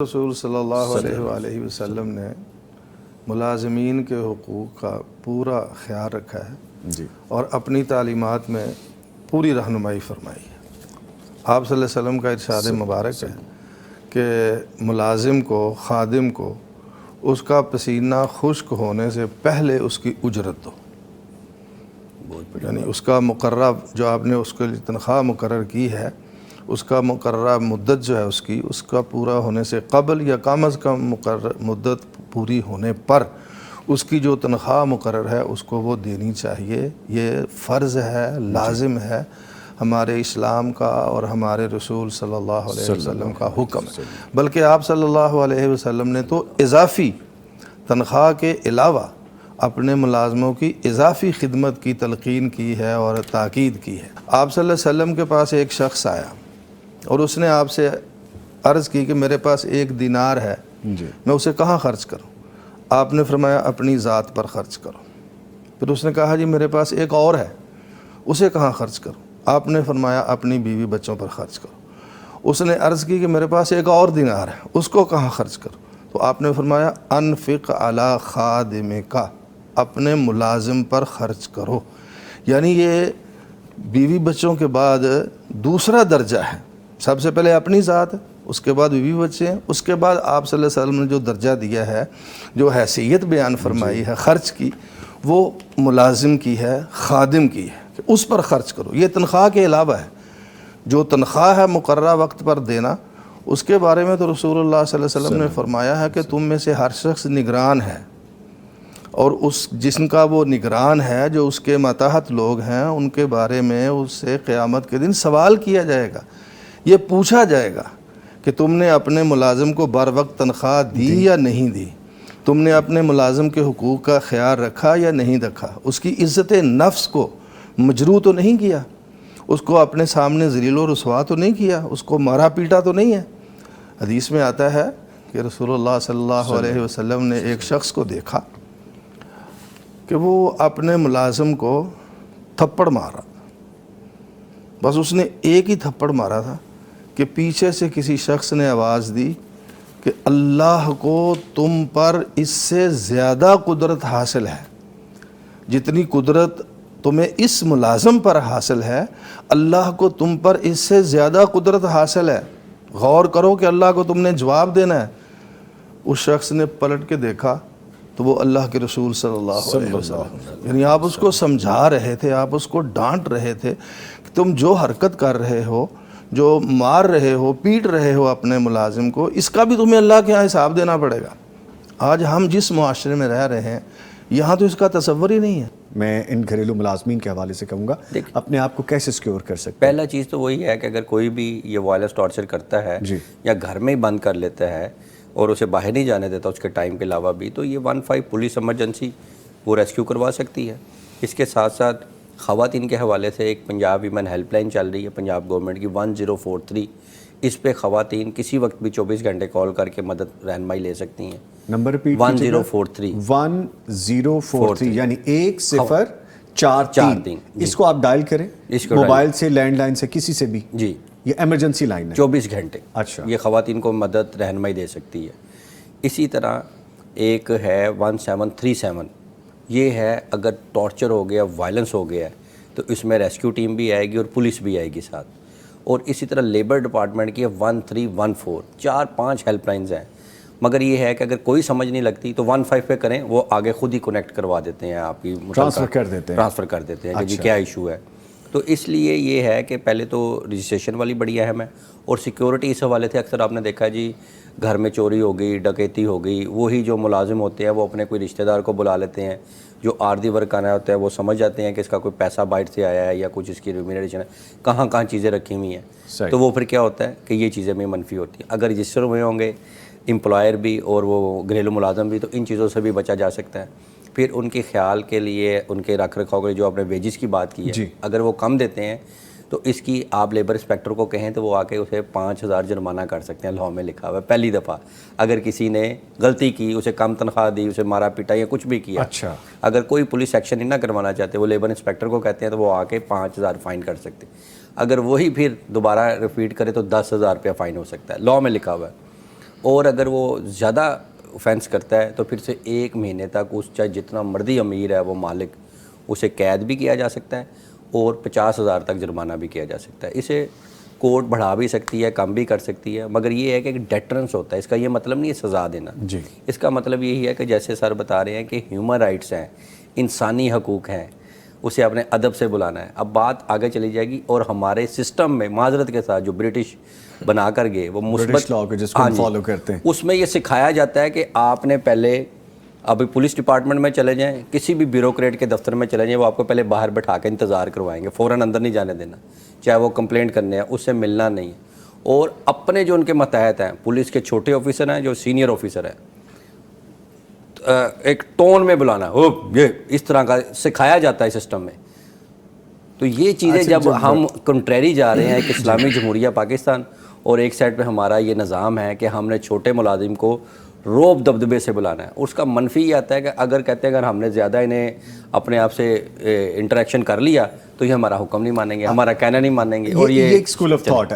رسول صلی اللہ علیہ وآلہ وسلم نے ملازمین کے حقوق کا پورا خیال رکھا ہے جی، اور اپنی تعلیمات میں پوری رہنمائی فرمائی ہے۔ آپ صلی اللہ علیہ وسلم کا ارشاد مبارک ہے کہ ملازم کو، خادم کو اس کا پسینہ خشک ہونے سے پہلے اس کی اجرت دو، یعنی اس کا مقررہ جو آپ نے اس کے لیے تنخواہ مقرر کی ہے، اس کا مقررہ مدت جو ہے اس کا پورا ہونے سے قبل یا کم از کم مقرر مدت پوری ہونے پر اس کی جو تنخواہ مقرر ہے اس کو وہ دینی چاہیے۔ یہ فرض ہے، لازم ہے، ہمارے اسلام کا اور ہمارے رسول صلی اللہ علیہ وسلم کا حکم ہے۔ بلکہ آپ صلی اللہ علیہ وسلم نے تو اضافی تنخواہ کے علاوہ اپنے ملازموں کی اضافی خدمت کی تلقین کی ہے اور تاکید کی ہے۔ آپ صلی اللہ علیہ وسلم کے پاس ایک شخص آیا اور اس نے آپ سے عرض کی کہ میرے پاس 1 دینار ہے، میں اسے کہاں خرچ کروں؟ آپ نے فرمایا اپنی ذات پر خرچ کرو۔ پھر اس نے کہا جی میرے پاس ایک اور ہے، اسے کہاں خرچ کروں؟ آپ نے فرمایا اپنی بیوی بچوں پر خرچ کرو۔ اس نے عرض کی کہ میرے پاس ایک اور دینار ہے، اس کو کہاں خرچ کروں؟ تو آپ نے فرمایا انفق علی خادمک، اپنے ملازم پر خرچ کرو۔ یعنی یہ بیوی بچوں کے بعد دوسرا درجہ ہے۔ سب سے پہلے اپنی ذات، اس کے بعد بیوی بچے ہیں، اس کے بعد آپ صلی اللہ علیہ وسلم نے جو درجہ دیا ہے، جو حیثیت بیان فرمائی ہے خرچ کی، وہ ملازم کی ہے، خادم کی ہے کہ اس پر خرچ کرو۔ یہ تنخواہ کے علاوہ ہے۔ جو تنخواہ ہے مقررہ وقت پر دینا، اس کے بارے میں تو رسول اللہ صلی اللہ علیہ وسلم نے فرمایا ہے کہ تم میں سے ہر شخص نگران ہے، اور اس جسم کا وہ نگران ہے، جو اس کے ماتحت لوگ ہیں، ان کے بارے میں اس سے قیامت کے دن سوال کیا جائے گا۔ یہ پوچھا جائے گا کہ تم نے اپنے ملازم کو بر وقت تنخواہ دی یا نہیں دی، تم نے اپنے ملازم کے حقوق کا خیال رکھا یا نہیں رکھا، اس کی عزت نفس کو مجروح تو نہیں کیا، اس کو اپنے سامنے ذلیل و رسوا تو نہیں کیا، اس کو مارا پیٹا تو نہیں ہے۔ حدیث میں آتا ہے کہ رسول اللہ صلی اللہ علیہ وسلم نے ایک شخص کو دیکھا کہ وہ اپنے ملازم کو تھپڑ مارا، بس اس نے ایک ہی تھپڑ مارا تھا کہ پیچھے سے کسی شخص نے آواز دی کہ اللہ کو تم پر اس سے زیادہ قدرت حاصل ہے، جتنی قدرت تمہیں اس ملازم پر حاصل ہے، اللہ کو تم پر اس سے زیادہ قدرت حاصل ہے، غور کرو کہ اللہ کو تم نے جواب دینا ہے۔ اس شخص نے پلٹ کے دیکھا تو وہ اللہ کے رسول صلی اللہ علیہ وسلم، یعنی آپ اس کو سمجھا رہے تھے، آپ اس کو ڈانٹ رہے تھے کہ تم جو حرکت کر رہے ہو، جو مار رہے ہو، پیٹ رہے ہو اپنے ملازم کو، اس کا بھی تمہیں اللہ کے ہاں حساب دینا پڑے گا۔ آج ہم جس معاشرے میں رہ رہے ہیں یہاں تو اس کا تصور ہی نہیں ہے۔ میں ان گھریلو ملازمین کے حوالے سے کہوں گا اپنے آپ کو کیسے سیکیور کر سکتے ہیں؟ پہلا چیز تو وہی ہے کہ اگر کوئی بھی یہ وائلنس ٹارچر کرتا ہے یا گھر میں ہی بند کر لیتا ہے اور اسے باہر نہیں جانے دیتا اس کے ٹائم کے علاوہ بھی، تو یہ 15 پولیس ایمرجنسی وہ ریسکیو کروا سکتی ہے۔ اس کے ساتھ ساتھ خواتین کے حوالے سے ایک پنجاب ویمن ہیلپ لائن چل رہی ہے پنجاب گورنمنٹ کی 1043، اس پہ خواتین کسی وقت بھی 24 گھنٹے کال کر کے مدد رہنمائی لے سکتی ہیں۔ نمبر ریپیٹ 1043 1043 یعنی 1043۔ اس کو آپ ڈائل کریں موبائل سے، لینڈ لائن سے، کسی سے بھی۔ جی، یہ ایمرجنسی لائن ہے 24 گھنٹے اچھا، یہ خواتین کو مدد رہنمائی دے سکتی ہے۔ اسی طرح ایک ہے 1737، یہ ہے اگر ٹارچر ہو گیا، وائلنس ہو گیا ہے تو اس میں ریسکیو ٹیم بھی آئے گی اور پولیس بھی آئے گی ساتھ۔ اور اسی طرح لیبر ڈپارٹمنٹ کی 1314، 4-5 ہیلپ لائنز ہیں، مگر یہ ہے کہ اگر کوئی سمجھ نہیں لگتی تو 15 پہ کریں، وہ آگے خود ہی کنیکٹ کروا دیتے ہیں، آپ کی ٹرانسفر کر دیتے ہیں کہ جی کیا ایشو ہے۔ تو اس لیے یہ ہے کہ پہلے تو رجسٹریشن والی بڑی اہم ہے، اور سیکیورٹی اس حوالے سے اکثر آپ نے دیکھا ہے جی گھر میں چوری ہو گئی، ڈکیتی ہو گئی، وہی جو ملازم ہوتے ہیں وہ اپنے کوئی رشتہ دار کو بلا لیتے ہیں، جو عارضی ورک آنا ہوتا ہے وہ سمجھ جاتے ہیں کہ اس کا کوئی پیسہ بائٹ سے آیا ہے یا کچھ اس کی ریمینیشن ہے، کہاں کہاں چیزیں رکھی ہوئی ہیں، تو وہ پھر کیا ہوتا ہے کہ یہ چیزیں بھی منفی ہوتی ہیں۔ اگر رجسٹر ہوئے ہوں گے امپلائر بھی اور وہ گھریلو ملازم بھی، تو ان چیزوں سے بھی بچا جا سکتا ہے۔ پھر ان کے خیال کے لیے، ان کے رکھ رکھاؤ کے لیے جو آپ نے ویجز کی بات کی ہے، اگر وہ کم دیتے ہیں تو اس کی آپ لیبر انسپیکٹر کو کہیں تو وہ آ کے اسے 5000 جرمانہ کر سکتے ہیں، لاء میں لکھا ہوا ہے پہلی دفعہ۔ اگر کسی نے غلطی کی، اسے کم تنخواہ دی، اسے مارا پیٹا یا کچھ بھی کیا، اگر کوئی پولیس ایکشن ہی نہ کروانا چاہتے، وہ لیبر انسپیکٹر کو کہتے ہیں تو وہ آ کے 5000 فائن کر سکتے۔ اگر وہی پھر دوبارہ ریپیٹ کرے تو 10,000 روپیہ فائن ہو سکتا ہے، لاء میں لکھا ہوا ہے۔ اور اگر وہ زیادہ اوفینس کرتا ہے تو پھر سے 1 مہینے تک اس چاہے جتنا مرضی امیر ہے وہ مالک، اسے قید بھی کیا جا سکتا ہے اور 50,000 تک جرمانہ بھی کیا جا سکتا ہے. اسے کورٹ بڑھا بھی سکتی ہے، کم بھی کر سکتی ہے، مگر یہ ہے کہ ایک ڈیٹرنس ہوتا ہے. اس کا یہ مطلب نہیں ہے سزا دینا. جی. اس کا مطلب یہی ہے کہ جیسے سر بتا رہے ہیں کہ ہیومن رائٹس ہیں، انسانی حقوق ہیں، اسے اپنے ادب سے بلانا ہے. اب بات آگے چلی جائے گی اور ہمارے سسٹم میں معذرت کے ساتھ جو برٹش بنا کر گئے وہ مثبت لاء کو جس کو ہم فالو کرتے ہیں، اس میں یہ سکھایا جاتا ہے کہ آپ نے پہلے ابھی پولیس ڈپارٹمنٹ میں چلے جائیں، کسی بھی بیوروکریٹ کے دفتر میں چلے جائیں، وہ آپ کو پہلے باہر بٹھا کے انتظار کروائیں گے، فوراً اندر نہیں جانے دینا، چاہے وہ کمپلینٹ کرنے ہیں اس سے ملنا نہیں. اور اپنے جو ان کے ماتحت ہیں، پولیس کے چھوٹے آفیسر ہیں، جو سینئر آفیسر ہیں، ایک ٹون میں بلانا، یہ اس طرح کا سکھایا جاتا ہے سسٹم میں. تو یہ چیزیں جب ہم کنٹریری جا رہے ہیں ایک اسلامی جمہوریہ پاکستان، اور ایک سائڈ پہ ہمارا یہ نظام ہے کہ ہم نے چھوٹے ملازم کو روب دبدبے سے بلانا ہے. اس کا منفی یہ آتا ہے کہ اگر کہتے ہیں اگر ہم نے زیادہ انہیں اپنے آپ سے انٹریکشن کر لیا تو یہ ہمارا حکم نہیں مانیں گے، ہمارا کہنا نہیں مانیں گے. اور یہ ایک اسکول آف تھاٹ ہے.